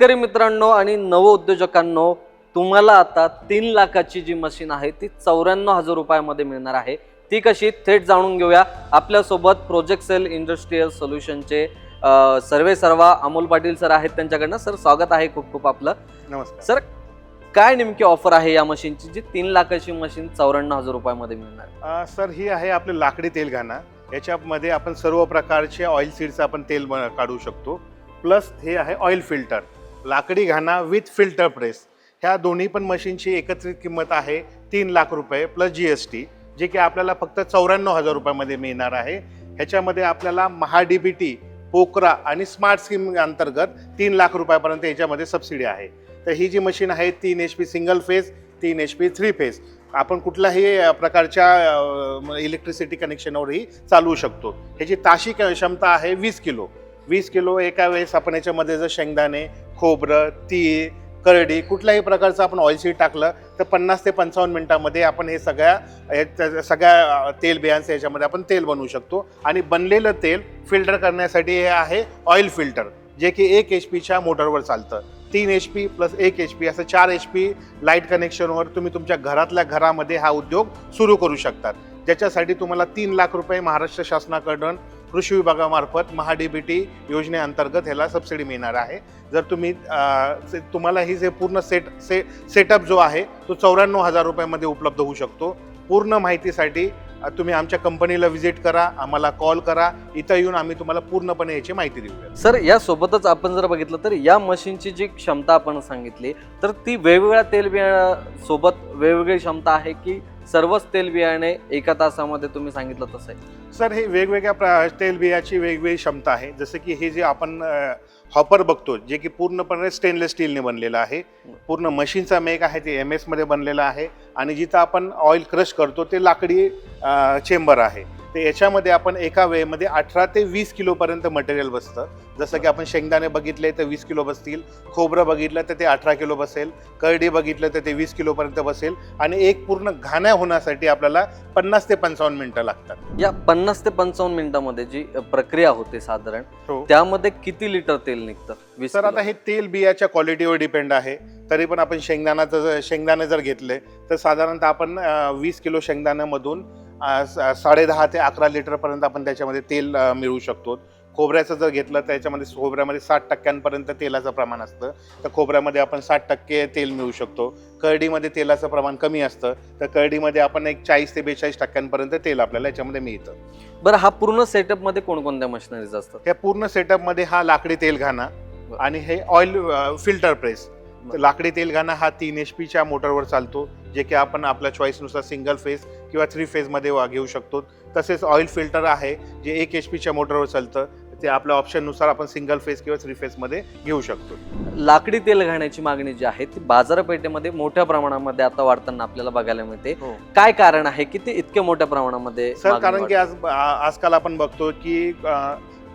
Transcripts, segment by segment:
शेतकरी मित्रांनो आणि नवउद्योजकांनो, तुम्हाला आता 3 लाखाची जी मशीन आहे ती 94,000 रुपयामध्ये मिळणार आहे. ती कशी थेट जाणून घेऊया. आपल्यासोबत प्रोजेक्ट सेल इंडस्ट्रियल सोल्युशनचे सर्वे सर्वा अमोल पाटील सर आहेत. त्यांच्याकडनं सर स्वागत आहे खूप खूप आपलं. नमस्कार सर, काय नेमकी ऑफर आहे या मशीनची जी 3 लाखाची मशीन 94,000 रुपयामध्ये मिळणार? सर, ही आहे आपली लाकडी तेलघाणा. याच्यामध्ये आपण सर्व प्रकारचे ऑइल सीड्स आपण तेल काढू शकतो. प्लस हे आहे ऑइल फिल्टर, लाकडी घाणा विथ फिल्टर प्रेस. ह्या दोन्ही पण मशीनची एकत्रित किंमत आहे 3 लाख रुपये प्लस GST, जे की आपल्याला फक्त 94,000 रुपयामध्ये मिळणार आहे. ह्याच्यामध्ये आपल्याला महाडीबीटी, पोकरा आणि स्मार्ट स्कीम अंतर्गत 3 लाख रुपयापर्यंत याच्यामध्ये सबसिडी आहे. तर ही जी मशीन आहे 3 HP single phase, 3 HP 3 phase, आपण कुठल्याही प्रकारच्या इलेक्ट्रिसिटी कनेक्शनवरही चालवू शकतो. ह्याची ताशी क्षमता आहे 20 किलो. 20 किलो एका वेळेस आपण याच्यामध्ये जर शेंगदाणे, खोबरं, तीळ, करडी कुठल्याही प्रकारचं आपण ऑइल सीड टाकलं तर 50 ते 55 मिनिटांमध्ये आपण हे सगळ्या तेल बियांचं याच्यामध्ये आपण तेल बनवू शकतो. आणि बनलेलं तेल फिल्टर करण्यासाठी हे आहे ऑइल फिल्टर, जे की 1 HPच्या मोटरवर चालतं. 3 HP प्लस 1 HP असं 4 HP लाईट कनेक्शनवर तुम्ही तुमच्या घरातल्या घरामध्ये हा उद्योग सुरू करू शकतात. ज्याच्यासाठी तुम्हाला 3 लाख रुपये महाराष्ट्र शासनाकडून कृषी विभागामार्फत महाडीबीटी योजनेअंतर्गत ह्याला सबसिडी मिळणार आहे. जर तुम्हाला ही जे पूर्ण सेटअप जो आहे तो 94,000 रुपयामध्ये उपलब्ध होऊ शकतो. पूर्ण माहितीसाठी तुम्ही आमच्या कंपनीला व्हिजिट करा, आम्हाला कॉल करा. इथं येऊन आम्ही तुम्हाला पूर्णपणे याची माहिती देऊया. सर, यासोबतच आपण जर बघितलं तर या मशीनची जी क्षमता आपण सांगितली तर ती वेगवेगळ्या तेलबिया सोबत वेगवेगळी क्षमता आहे की सर्वच तेलबियाणे एका तासामध्ये तुम्ही सांगितलं तसं आहे? सर, हे वेगवेगळ्या तेलबियाची वेगवेगळी क्षमता आहे. जसं की हे जे आपण हॉपर बघतो, जे की पूर्णपणे स्टेनलेस स्टीलने बनलेलं आहे. पूर्ण मशीनचा मेक आहे ते MS मध्ये बनलेला आहे. आणि जिथं आपण ऑइल क्रश करतो ते लाकडी चेंबर आहे. तर याच्यामध्ये आपण एका वेळेमध्ये 18 ते 20 किलोपर्यंत मटेरियल बसतं. जसं की आपण शेंगदाणे बघितले तर 20 किलो बसतील, खोबरं बघितलं तर ते 18 किलो बसेल, करडी बघितलं तर ते 20 किलोपर्यंत बसेल. आणि एक पूर्ण घाण्या होण्यासाठी आपल्याला 50 ते 55 मिनिटं लागतात. या 50 ते 55 मिनिटांमध्ये जी प्रक्रिया होते साधारण, त्यामध्ये किती लिटर तेल निघतं? सर, आता हे तेल बियाच्या क्वालिटीवर डिपेंड आहे. तरी पण आपण शेंगदाणे जर घेतले तर साधारणतः आपण 20 किलो शेंगदाण्यामधून 10.5 ते 11 लिटरपर्यंत आपण त्याच्यामध्ये तेल मिळवू शकतो. खोबऱ्याचं जर घेतलं तर त्याच्यामध्ये खोबऱ्यामध्ये 60% तेलाचं प्रमाण असतं, तर खोबऱ्यामध्ये आपण 60% तेल मिळवू शकतो. करडीमध्ये तेलाचं प्रमाण कमी असतं, तर करडीमध्ये आपण एक 40 ते 42% तेल आपल्याला याच्यामध्ये मिळतं. बरं, हा पूर्ण सेटअपमध्ये कोणकोणत्या मशिनरीज असतात? या पूर्ण सेटअपमध्ये हा लाकडी तेलघाणा आणि हे ऑइल फिल्टर प्रेस. लाकडी तेलघाणा हा 3 HPच्या मोटरवर चालतो, जे की आपण आपल्या चॉईसनुसार सिंगल फेज किंवा 3 फेजमध्ये घेऊ शकतो. तसेच ऑइल फिल्टर आहे जे 1 HPच्या मोटरवर चालतं, ते आपल्या ऑप्शननुसार आपण सिंगल फेज किंवा 3 फेजमध्ये घेऊ शकतो. लाकडी तेल घाण्याची मागणी जी आहे ती बाजारपेठेमध्ये मोठ्या प्रमाणामध्ये आता वाढताना आपल्याला बघायला मिळते. काय कारण आहे की ते इतक्या मोठ्या प्रमाणामध्ये? सर, कारण की आजकाल आपण बघतो की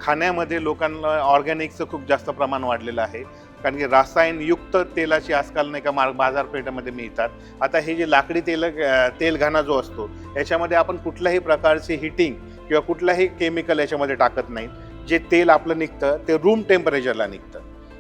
खाण्यामध्ये लोकांना ऑर्गॅनिकचं खूप जास्त प्रमाण वाढलेलं आहे. कारण की रासायनयुक्त तेलाची आजकाल नाही का बाजारपेठेमध्ये मिळतात. आता हे जे लाकडी तेलघाणा जो असतो याच्यामध्ये आपण कुठल्याही प्रकारची हिटिंग किंवा कुठलाही केमिकल याच्यामध्ये टाकत नाही. जे तेल आपलं निघतं ते रूम टेम्परेचरला निघतं.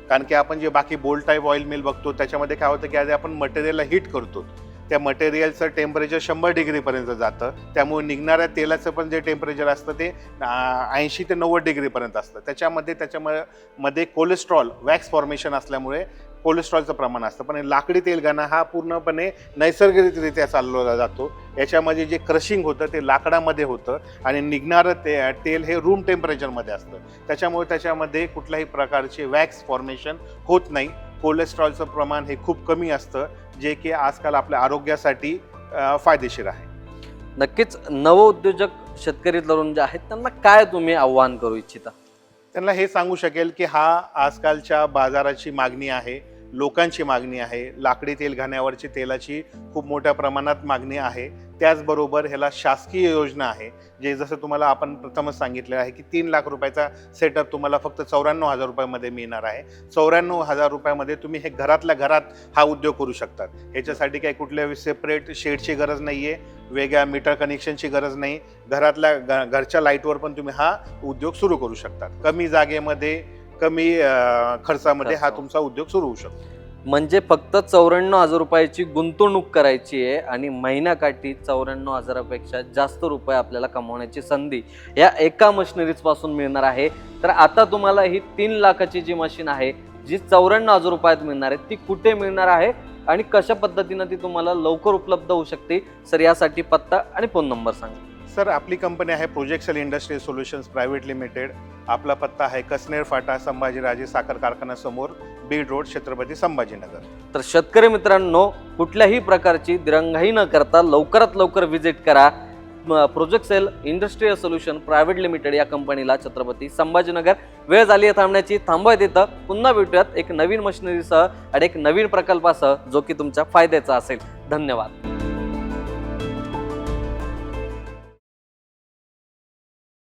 कारण की आपण जे बाकी बोल्ट टाईप ऑइल मिल बघतो त्याच्यामध्ये काय होतं की आज आपण मटेरियलला हीट करतो, त्या मटेरियलचं टेम्परेचर 100 डिग्रीपर्यंत जातं. त्यामुळे निघणाऱ्या तेलाचं पण जे टेम्परेचर असतं ते 80 ते 90 डिग्रीपर्यंत असतं. त्याच्यामध्ये कोलेस्ट्रॉल वॅक्स फॉर्मेशन असल्यामुळे कोलेस्ट्रॉलचं प्रमाण असतं. पण लाकडी तेलघाणा हा पूर्णपणे नैसर्गिकरित्या चालवला जातो. याच्यामध्ये जे क्रशिंग होतं ते लाकडामध्ये होतं आणि निघणारं तेल हे रूम टेम्परेचरमध्ये असतं. त्याच्यामुळे त्याच्यामध्ये कुठल्याही प्रकारचे वॅक्स फॉर्मेशन होत नाही. कोलेस्ट्रॉलचं प्रमाण हे खूप कमी असतं, जे की आजकाल आपल्या आरोग्यासाठी फायदेशीर आहे. नक्कीच नवउद्योजक शेतकरी तरुण जे आहेत त्यांना काय तुम्ही आव्हान करू इच्छिता? त्यांना हे सांगू शकेल की हा आजकालच्या बाजाराची मागणी आहे, लोकांची मागणी आहे. लाकडी तेलघाण्यावरची तेलाची खूप मोठ्या प्रमाणात मागणी आहे. त्याचबरोबर ह्याला शासकीय योजना आहे, जे जसं तुम्हाला आपण प्रथमच सांगितलं आहे की 3 लाख रुपयाचा सेटअप तुम्हाला फक्त 94,000 रुपयामध्ये मिळणार आहे. 94,000 रुपयामध्ये तुम्ही हे घरातल्या घरात हा उद्योग करू शकतात. ह्याच्यासाठी काही कुठल्या सेपरेट शेडची गरज नाही आहे, वेगळ्या मीटर कनेक्शनची गरज नाही. घरातल्या घरच्या लाईटवर पण तुम्ही हा उद्योग सुरू करू शकतात. कमी जागेमध्ये कमी खर्चामध्ये हा खर्च. तुमचा उद्योग सुरू होऊ शकतो. म्हणजे फक्त 94,000 रुपयाची गुंतवणूक करायची आहे आणि महिन्याकाठी 94,000पेक्षा जास्त रुपये आपल्याला कमवण्याची संधी या एका मशिनरीज पासून मिळणार आहे. तर आता तुम्हाला ही 3 लाखाची जी मशीन आहे जी 94,000 रुपयात मिळणार आहे ती कुठे मिळणार आहे आणि कशा पद्धतीनं ती तुम्हाला लवकर उपलब्ध होऊ शकते, सर यासाठी पत्ता आणि फोन नंबर सांगा. सर आपली कंपनी आहे प्रोजेक्टसेल इंडस्ट्रियल सोल्युशन्स प्रायव्हेट लिमिटेड. आपला पत्ता आहे कसनेर फाटा संभाजीराजे साखर कारखाना समोर, बीड रोड, छत्रपती संभाजीनगर. तर शेतकरी मित्रांनो, कुठल्याही प्रकारची दिरंगाई न करता लवकरात लवकर व्हिजिट करा प्रोजेक्टसेल इंडस्ट्रियल सोल्युशन प्रायव्हेट लिमिटेड या कंपनीला, छत्रपती संभाजीनगर. वेळ झाली आहे थांबण्याची, थांबवाय तिथं. पुन्हा भेटूयात एक नवीन मशिनरीसह आणि एक नवीन प्रकल्पासह जो की तुमच्या फायद्याचा असेल. धन्यवाद.